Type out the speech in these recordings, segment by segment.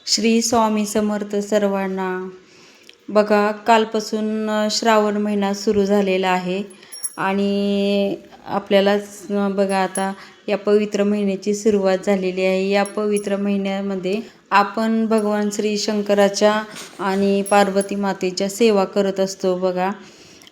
श्री स्वामी समर्थ सर्वांना. बघा, कालपासून श्रावण महिना सुरू झालेला आहे आणि आपल्याला बघा आता या पवित्र महिन्याची सुरुवात झालेली आहे. या पवित्र महिन्यामध्ये आपण भगवान श्री शंकराच्या आणि पार्वती मातेच्या सेवा करत असतो बघा.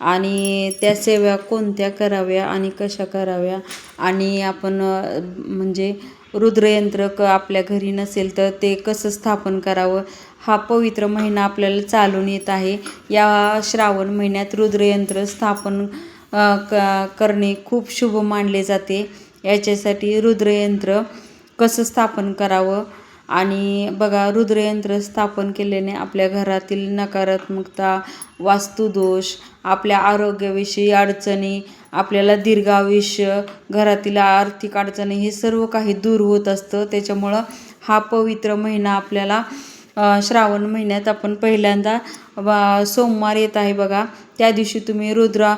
आणि त्या सेवा कोणत्या कराव्या आणि कशा कराव्या, आणि आपण म्हणजे रुद्रयंत्र आपल्या घरी नसेल तर ते कसं स्थापन करावं, हा पवित्र महिना आपल्याला चालून येत आहे. या श्रावण महिन्यात रुद्रयंत्र स्थापन करणे खूप शुभ मानले जाते. याच्यासाठी रुद्रयंत्र कसं स्थापन करावं, आणि बघा, रुद्रयंत्र स्थापन केल्याने आपल्या घरातील नकारात्मकता, वास्तुदोष, आपल्या आरोग्याविषयी अडचणी, आपल्याला दीर्घायुष्य, घरातील आर्थिक अडचणी, हे सर्व काही दूर होत असतं. त्याच्यामुळं हा पवित्र महिना आपल्याला श्रावण महिन्यात आपण पहिल्यांदा सोमवार येत आहे बघा, त्या दिवशी तुम्ही रुद्र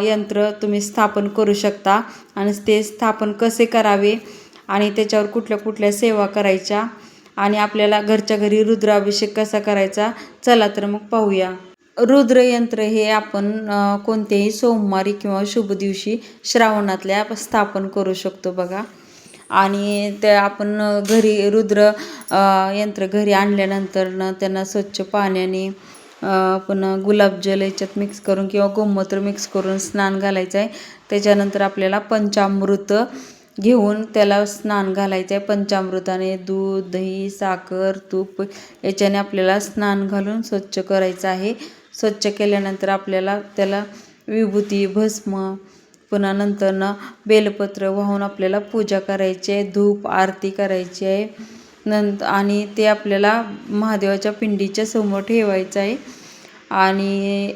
यंत्र तुम्ही स्थापन करू शकता. आणि ते स्थापन कसे करावे आणि त्याच्यावर कुठल्या कुठल्या सेवा करायच्या आणि आपल्याला घरच्या घरी रुद्राभिषेक कसा करायचा, चला तर मग पाहूया. रुद्रयंत्र हे आपण कोणत्याही सोमवारी किंवा शुभ दिवशी श्रावणातल्या स्थापन करू शकतो बघा. आणि ते आपण घरी रुद्र यंत्र घरी आणल्यानंतर त्यांना स्वच्छ पाण्याने पुन्हा गुलाबजल याच्यात मिक्स करून किंवा गोमूत्र मिक्स करून स्नान घालायचं आहे. त्याच्यानंतर आपल्याला पंचामृत घेऊन त्याला स्नान घालायचं आहे. पंचामृताने दूध, दही, साखर, तूप याच्याने आपल्याला स्नान घालून स्वच्छ करायचं आहे. स्वच्छ केल्यानंतर आपल्याला त्याला विभूती, भस्म, पुन्हा नंतरनं बेलपत्र वाहून आपल्याला पूजा करायची आहे, धूप आरती करायची आहे. आणि ते आपल्याला महादेवाच्या पिंडीच्या समोर ठेवायचं आहे. आणि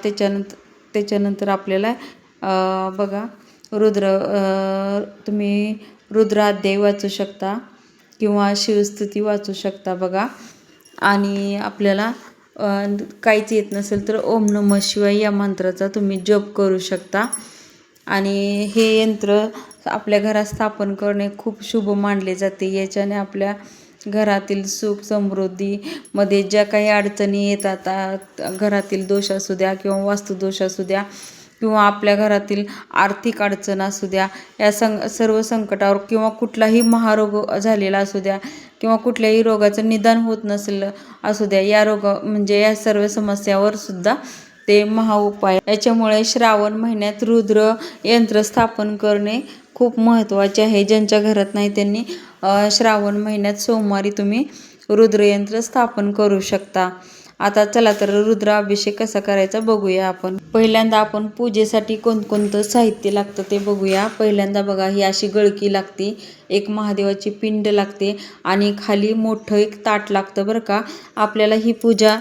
त्याच्यानंतर आपल्याला बघा तुम्ही रुद्राध्याय वाचू शकता किंवा शिवस्तुती वाचू शकता बघा. आणि आपल्याला काहीच येत नसेल तर ओम नमः शिवाय या मंत्राचा तुम्ही जप करू शकता. आणि हे यंत्र आपल्या घरात स्थापन करणे खूप शुभ मानले जाते. याच्याने आपल्या घरातील सुख समृद्धीमध्ये ज्या काही अडचणी येतात, घरातील दोष असू द्या किंवा वास्तुदोष असू द्या किंवा आपल्या घरातील आर्थिक अडचण असू द्या, या सर्व संकटावर किंवा कुठलाही महारोग झालेला असू द्या किंवा कुठल्याही रोगाचं निदान होत नसेल असू द्या, या म्हणजे या सर्व समस्यावर सुद्धा ते महाउपाय. याच्यामुळे श्रावण महिन्यात रुद्र यंत्र स्थापन करणे खूप महत्त्वाचे आहे. ज्यांच्या घरात नाही त्यांनी श्रावण महिन्यात सोमवारी तुम्ही रुद्रयंत्र स्थापन करू शकता. आता चला तर रुद्राभिषेक कसा करायचा बघूया आपण. पहिल्यांदा आपण पूजेसाठी कोणकोणतं साहित्य लागतं ते बघूया. पहिल्यांदा बघा, ही अशी गळकी लागते, एक महादेवाची पिंड लागते आणि खाली मोठं एक ताट लागतं बरं का. आपल्याला ही पूजा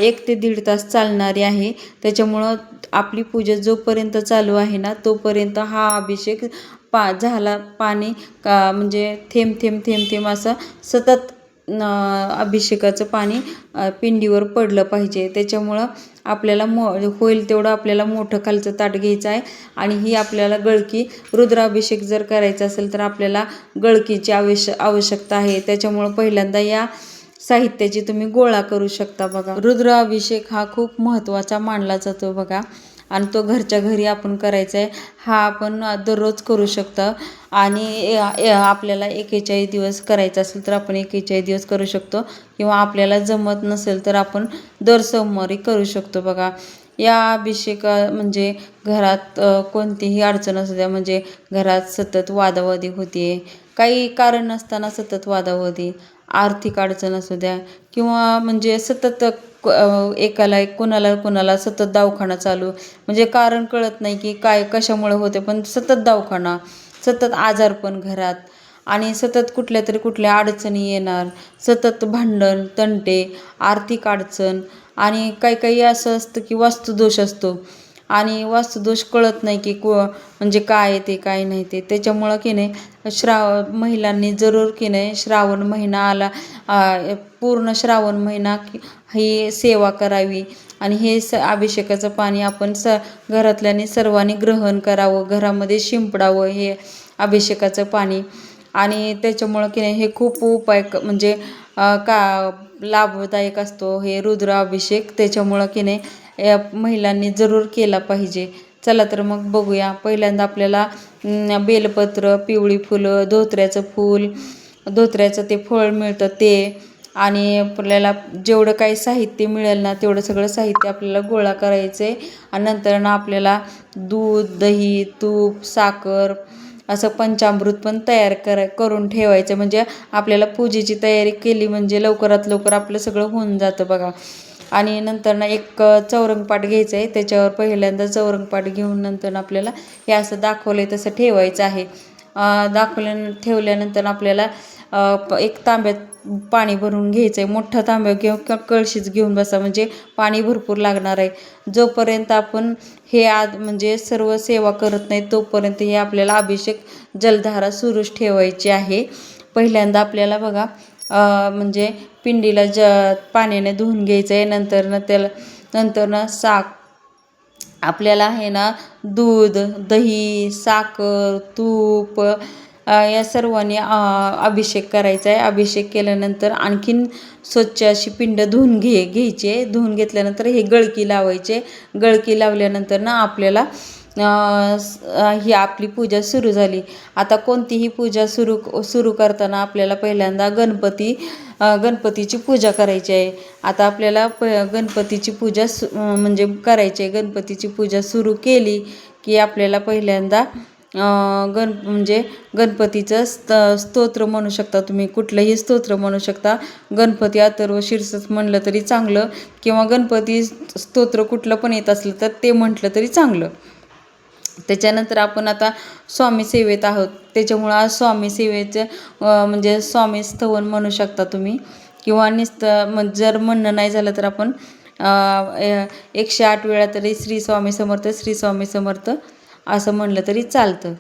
1 ते 1.5 तास चालणारी आहे. त्याच्यामुळं आपली पूजा जोपर्यंत चालू आहे ना तोपर्यंत हा अभिषेक झाला पाणी म्हणजे थेंब थेंब थेंब थेंब असं सतत अभिषेकाचं पाणी पिंडीवर पडलं पाहिजे. त्याच्यामुळं आपल्याला होईल तेवढं आपल्याला मोठं खालचं ताट घ्यायचं आहे. आणि ही आपल्याला गळकी, रुद्राभिषेक जर करायचा असेल तर आपल्याला गळकीची आवश्यकता आहे. त्याच्यामुळं पहिल्यांदा या साहित्याची तुम्ही गोळा करू शकता बघा. रुद्राभिषेक हा खूप महत्त्वाचा मानला जातो बघा, आणि तो घरच्या घरी आपण करायचा आहे. हा आपण दररोज करू शकतो. आणि आपल्याला 41 दिवस करायचा असेल तर आपण 41 दिवस करू शकतो, किंवा आपल्याला जमत नसेल तर आपण दर सोमवारी करू शकतो बघा. या अभिषेका म्हणजे घरात कोणतीही अडचण असू द्या, म्हणजे घरात सतत वादावादी होते, काही कारण नसताना सतत वादावादी, आर्थिक अडचण असू द्या किंवा म्हणजे सतत कोणाला सतत दवाखाना चालू, म्हणजे कारण कळत नाही की काय कशामुळे होते, पण सतत दवाखाना, सतत आजारपण घरात, आणि सतत कुठल्या अडचणी येणार, सतत भांडण तंटे, आर्थिक अडचण, आणि काही असं असतं की वास्तुदोष असतो आणि वास्तुदोष कळत नाही की म्हणजे काय ते काय नाही ते. त्याच्यामुळं की नाही महिलांनी जरूर की नाही श्रावण महिना आला, पूर्ण श्रावण महिना ही सेवा करावी. आणि हे अभिषेकाचं पाणी आपण घरातल्यानी सर्वांनी ग्रहण करावं, घरामध्ये शिंपडावं हे अभिषेकाचं पाणी. आणि त्याच्यामुळं की नाही हे खूप उपाय म्हणजे का लाभदायक असतो हे रुद्राभिषेक. त्याच्यामुळं की नाही महिलांनी जरूर केला पाहिजे. चला तर मग बघूया. पहिल्यांदा आपल्याला बेलपत्र, पिवळी फुलं, धोत्र्याचं फूल, धोत्र्याचं ते फळ मिळतं ते, आणि आपल्याला जेवढं काही साहित्य मिळेल ना तेवढं सगळं साहित्य आपल्याला गोळा करायचं आहे. आणि नंतर ना आपल्याला दूध, दही, तूप, साखर असं पंचामृत पण तयार करून ठेवायचं. म्हणजे आपल्याला पूजेची तयारी केली म्हणजे लवकरात लवकर आपलं सगळं होऊन जातं बघा. आणि नंतर ना एक चौरंगपाट घ्यायचं आहे. त्याच्यावर पहिल्यांदा चौरंगपाट घेऊन नंतर आपल्याला हे असं दाखवलं आहे तसं ठेवायचं आहे. ठेवल्यानंतर आपल्याला एक तांब्यात पाणी भरून घ्यायचं आहे. मोठा तांब्या किंवा कळशीच घेऊन बसा, म्हणजे पाणी भरपूर लागणार आहे. जोपर्यंत आपण हे म्हणजे सर्व सेवा करत नाही तोपर्यंत हे आपल्याला अभिषेक जलधारा सुरूच ठेवायची आहे. पहिल्यांदा आपल्याला बघा म्हणजे पिंडीला पाण्याने धुवून घ्यायचं आहे. नंतर आपल्याला हे ना दूध, दही, साखर, तूप या सर्वांनी अभिषेक करायचा आहे. अभिषेक केल्यानंतर आणखीन स्वच्छ अशी पिंड धुवून घ्यायची. धुवून घेतल्यानंतर हे गळकी लावायचे. गळकी लावल्यानंतर ना आपल्याला ही आपली पूजा सुरू झाली. आता कोणतीही पूजा सुरू करताना आपल्याला पहिल्यांदा गणपतीची पूजा करायची आहे. आता आपल्याला गणपतीची पूजा म्हणजे करायची आहे. गणपतीची पूजा सुरू केली की आपल्याला पहिल्यांदा म्हणजे गणपतीचं स्तोत्र म्हणू शकता तुम्ही. कुठलंही स्तोत्र म्हणू शकता. गणपती अथर्व शीर्षच म्हणलं तरी चांगलं, किंवा गणपती स्तोत्र कुठलं पण येत असलं तर ते म्हटलं तरी चांगलं. त्याच्यानंतर आपण आता स्वामी सेवेत आहोत. त्याच्यामुळं आज स्वामी सेवेचं म्हणजे स्वामी स्तवन म्हणू शकता तुम्ही, किंवा जर म्हणणं नाही झालं तर आपण 108 वेळा तरी श्री स्वामी समर्थ, श्री स्वामी समर्थ असं म्हणलं तरी चालतं.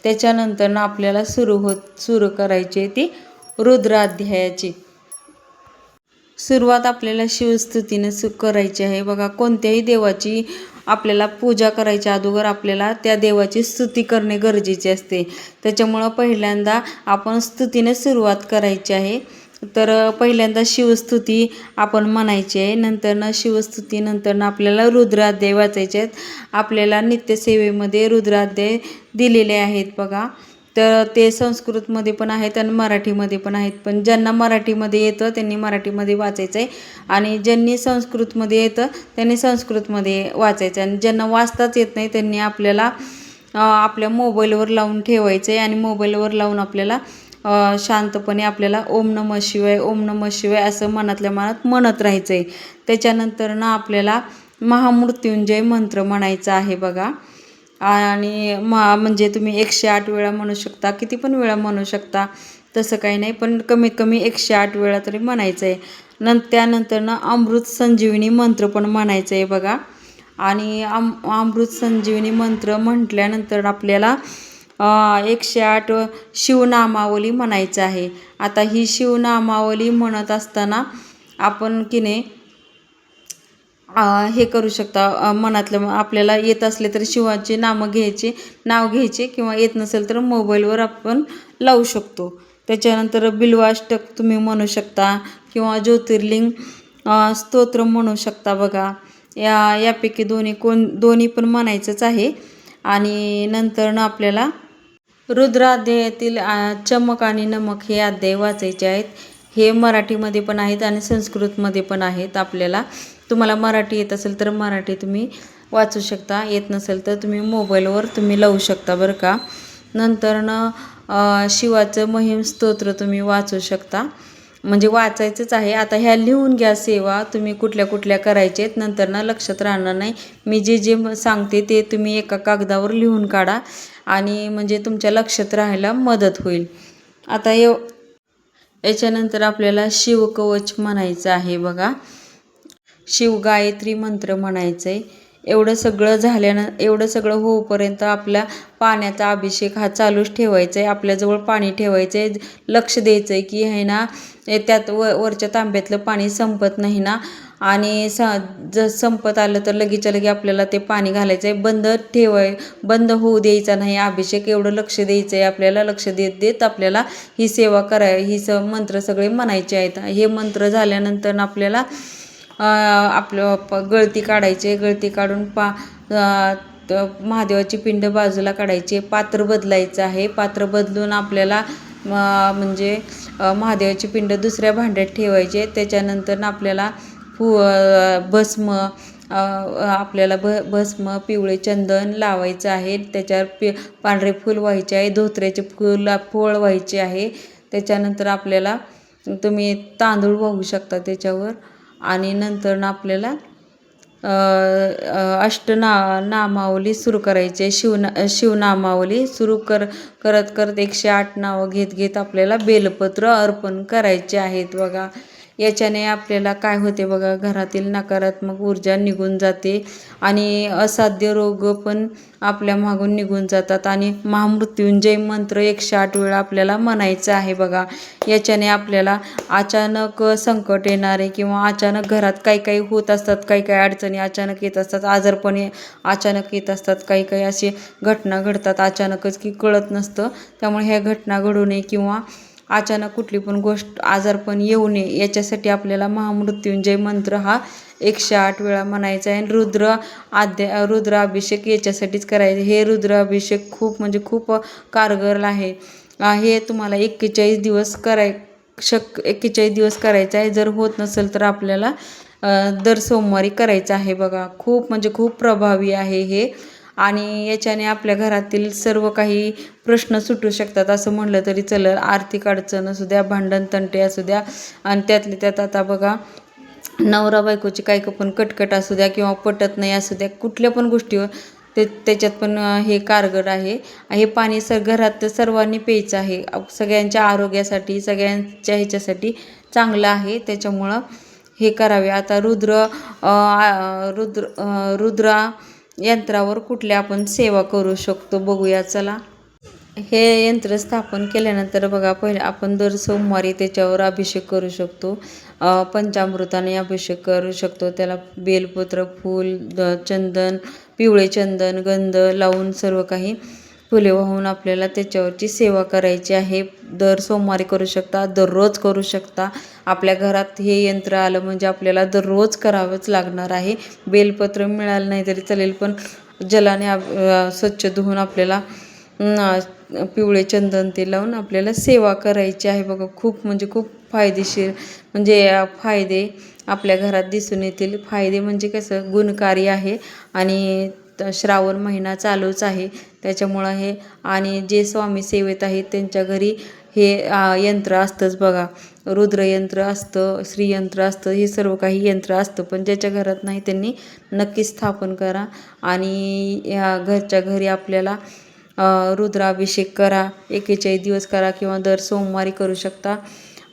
त्याच्यानंतर ना आपल्याला सुरू करायची ती रुद्राध्यायाची सुरुवात. आपल्याला शिवस्तुतीने करायची आहे बघा. कोणत्याही देवाची आपल्याला पूजा करायच्या अगोदर आपल्याला त्या देवाची स्तुती करणे गरजेचे असते. त्याच्यामुळं पहिल्यांदा आपण स्तुतीने सुरुवात करायची आहे. तर पहिल्यांदा शिवस्तुती आपण म्हणायची आहे. शिवस्तुतीनंतर आपल्याला रुद्राध्याय वाचायचे आहेत. आपल्याला नित्यसेवेमध्ये रुद्राध्याय दिलेले आहेत बघा. तर ते संस्कृतमध्ये पण आहेत आणि मराठीमध्ये पण आहेत. पण ज्यांना मराठीमध्ये येतं त्यांनी मराठीमध्ये वाचायचं आहे, आणि ज्यांनी संस्कृतमध्ये येतं त्यांनी संस्कृतमध्ये वाचायचं आहे. आणि ज्यांना वाचताच येत नाही त्यांनी आपल्याला आपल्या मोबाईलवर लावून ठेवायचं आहे. आणि मोबाईलवर लावून आपल्याला शांतपणे आपल्याला ओम नमः शिवाय, ओम नमः शिवाय असं मनातल्या मनात म्हणत राहायचं आहे. त्याच्यानंतर ना आपल्याला महामृत्युंजय मंत्र म्हणायचा आहे बघा. आणि म्हणजे तुम्ही 108 वेळा म्हणू शकता, किती पण वेळा म्हणू शकता, तसं काही नाही, पण कमीत कमी 108 वेळा तरी म्हणायचं आहे. त्यानंतर ना अमृत संजीवनी मंत्र पण म्हणायचं आहे बघा. आणि अमृत संजीवनी मंत्र म्हटल्यानंतर आपल्याला 108 शिवनामावली म्हणायचं आहे. आता ही शिवनामावली म्हणत असताना आपण की नाही हे करू शकता. मनातलं आपल्याला येत असले तर शिवाचे नाव घ्यायचे, किंवा येत नसेल तर मोबाईलवर आपण लावू शकतो. त्याच्यानंतर बिल्वाष्टक तुम्ही म्हणू शकता, किंवा ज्योतिर्लिंग स्तोत्र म्हणू शकता बघा. यापैकी दोन्ही पण म्हणायचंच आहे. आणि नंतर आपल्याला रुद्राध्यायातील चमक आणि नमक हे अध्याय वाचायचे आहेत. हे मराठीमध्ये पण आहेत आणि संस्कृतमध्ये पण आहेत. आपल्याला तुम्हाला मराठी येत असेल तर मराठी तुम्ही वाचू शकता, येत नसेल तर तुम्ही मोबाईलवर तुम्ही लावू शकता बरं का. नंतर शिवाचं महिम स्तोत्र तुम्ही वाचू शकता, म्हणजे वाचायचंच आहे. आता ह्या लिहून घ्या सेवा तुम्ही कुठल्या कुठल्या करायचे आहेत. नंतर लक्षात राहणार नाही. मी जे सांगते ते तुम्ही एका कागदावर लिहून काढा, आणि म्हणजे तुमच्या लक्षात राहायला मदत होईल. आता याच्यानंतर आपल्याला शिवकवच म्हणायचं आहे बघा. शिवगायत्री मंत्र म्हणायचं आहे. एवढं सगळं होईपर्यंत आपल्या पाण्याचा अभिषेक हा चालूच ठेवायचा आहे. आपल्याजवळ पाणी ठेवायचं आहे. लक्ष द्यायचं आहे की आहे ना त्यात वरच्या तांब्यातलं पाणी संपत नाही ना, आणि जर संपत आलं तर लगेचच्या लगे आपल्याला ते पाणी घालायचं आहे, बंद होऊ द्यायचा नाही अभिषेक. एवढं लक्ष द्यायचं आहे आपल्याला. लक्ष देत देत आपल्याला ही सेवा ही मंत्र सगळे म्हणायचे आहेत. हे मंत्र झाल्यानंतर आपल्याला आपलं गळती काढायची. गळती काढून महादेवाची पिंड बाजूला काढायची. पात्र बदलायचं आहे. पात्र बदलून आपल्याला म्हणजे महादेवाची पिंड दुसऱ्या भांड्यात ठेवायचे. त्याच्यानंतर आपल्याला भस्म आपल्याला भस्म पिवळे चंदन लावायचं आहे. त्याच्यावर पांढरे फूल व्हायचे आहे. धोत्र्याचे फोळ व्हायचे आहे. त्याच्यानंतर आपल्याला तुम्ही तांदूळ वाहू शकता त्याच्यावर. आणि नंतर आपल्याला नामावली सुरू करायची. शिवनामावली सुरू करत 108 नावं घेत आपल्याला बेलपत्र अर्पण करायचे आहेत बघा. याच्याने आपल्याला काय होते बघा, घरातील नकारात्मक ऊर्जा निघून जाते आणि असाध्य रोग पण आपल्या मागून निघून जातात. आणि महामृत्युंजय मंत्र 108 वेळा आपल्याला म्हणायचं आहे बघा. याच्याने आपल्याला अचानक संकट येणारे किंवा अचानक घरात काही होत असतात, काही अडचणी अचानक येत असतात, आजारपणे अचानक येत असतात, काही असे घटना घडतात अचानकच की कळत नसतं. त्यामुळे ह्या घटना घडू नये किंवा अचानक कुठली पण गोष्ट आजारपण येऊ नये याच्यासाठी आपल्याला महामृत्युंजय मंत्र हा 108 वेळा म्हणायचा आहे. रुद्राभिषेक याच्यासाठीच करायचं. हे रुद्राभिषेक खूप कारगर आहे. हे तुम्हाला 41 दिवस 41 दिवस करायचं आहे. जर होत नसेल तर आपल्याला दर सोमवारी करायचं आहे बघा. खूप प्रभावी आहे हे. आणि याच्याने आपल्या घरातील सर्व काही प्रश्न सुटू शकतात असं म्हणलं तरी चलं. आर्थिक अडचण असू द्या, भांडण तंटे असू द्या, आणि त्यातल्या त्यात आता बघा नवरा बायकोची काही पण कटकट असू द्या किंवा पटत नाही असू द्या, कुठल्या पण गोष्टीवर त्याच्यात पण हे कारगर आहे. हे पाणी घरात सर्वांनी प्यायचं आहे. सगळ्यांच्या आरोग्यासाठी, सगळ्यांच्या ह्याच्यासाठी चांगलं आहे. त्याच्यामुळं हे करावे. आता रुद्रा यंत्रावर कुठल्या आपण सेवा करू शकतो बघूया चला. हे यंत्र स्थापन केल्यानंतर बघा, पहिले आपण दर सोमवारी त्याच्यावर अभिषेक करू शकतो. पंचामृताने अभिषेक करू शकतो. त्याला बेलपत्र, फूल, चंदन, पिवळे चंदन, गंध लावून सर्व काही फुले वाहून आपल्याला त्याच्यावरची सेवा करायची आहे. दर सोमवारी करू शकता, दररोज करू शकता. आपल्या घरात हे यंत्र आलं म्हणजे आपल्याला दररोज करावंच लागणार आहे. बेलपत्र मिळालं नाही तरी चालेल, पण जलाने स्वच्छ धुवून आपल्याला पिवळे चंदन ते लावून आपल्याला सेवा करायची आहे बघा. खूप फायदेशीर फायदे आपल्या घरात दिसून येतील. फायदे म्हणजे कसं गुणकारी आहे. आणि श्रावण महिना चालूच आहे त्याच्यामुळं हे, आणि जे स्वामी सेवेत आहेत त्यांच्या घरी हे यंत्र असतंच बघा. रुद्रयंत्र असतं, श्रीयंत्र असतं, हे सर्व काही यंत्र असतं. पण ज्याच्या घरात नाही त्यांनी नक्की स्थापन करा. आणि ह्या घरच्या घरी आपल्याला रुद्राभिषेक करा. 41 दिवस करा किंवा दर सोमवारी करू शकता.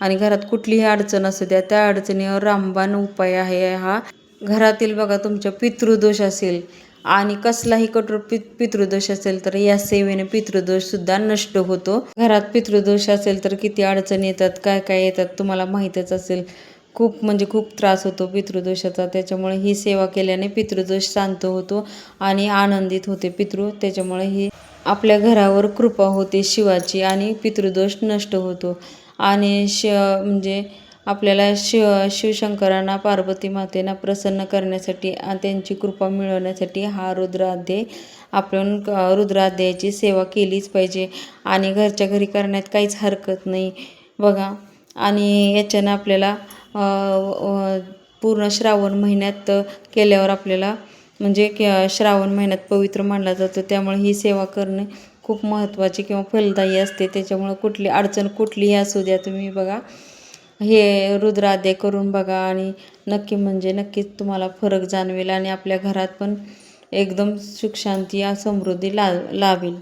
आणि घरात कुठलीही अडचण असू द्या, त्या अडचणीवर रामबाण उपाय आहे हा. घरातील बघा तुमच्या पितृदोष असेल आणि कसलाही कठोर पितृदोष असेल तर या सेवेने पितृदोषसुद्धा नष्ट होतो. घरात पितृदोष असेल तर किती अडचणी येतात, काय येतात तुम्हाला माहीतच असेल. खूप त्रास होतो पितृदोषाचा. त्याच्यामुळे ही सेवा केल्याने पितृदोष शांत होतो आणि आनंदित होते त्याच्यामुळे ही आपल्या घरावर कृपा होते शिवाची आणि पितृदोष नष्ट होतो. आणि म्हणजे आपल्याला शिवशंकरांना, पार्वती मातेला प्रसन्न करण्यासाठी त्यांची कृपा मिळवण्यासाठी हा रुद्राध्याय आपण रुद्राध्यायाची सेवा केलीच पाहिजे. आणि घरच्या घरी करण्यात काहीच हरकत नाही बघा. आणि याच्यानं आपल्याला पूर्ण श्रावण महिन्यात केल्यावर आपल्याला म्हणजे श्रावण महिन्यात पवित्र मानला जातो. त्यामुळे ही सेवा करणे खूप महत्त्वाची किंवा फलदायी असते. त्याच्यामुळं कुठली अडचण कुठलीही असू द्या तुम्ही बघा हे रुद्राध्याय करून बघा आणि नक्कीच तुम्हाला फरक जाणवेल आणि आपल्या घरात पण एकदम सुख शांती समृद्धी लाभेल.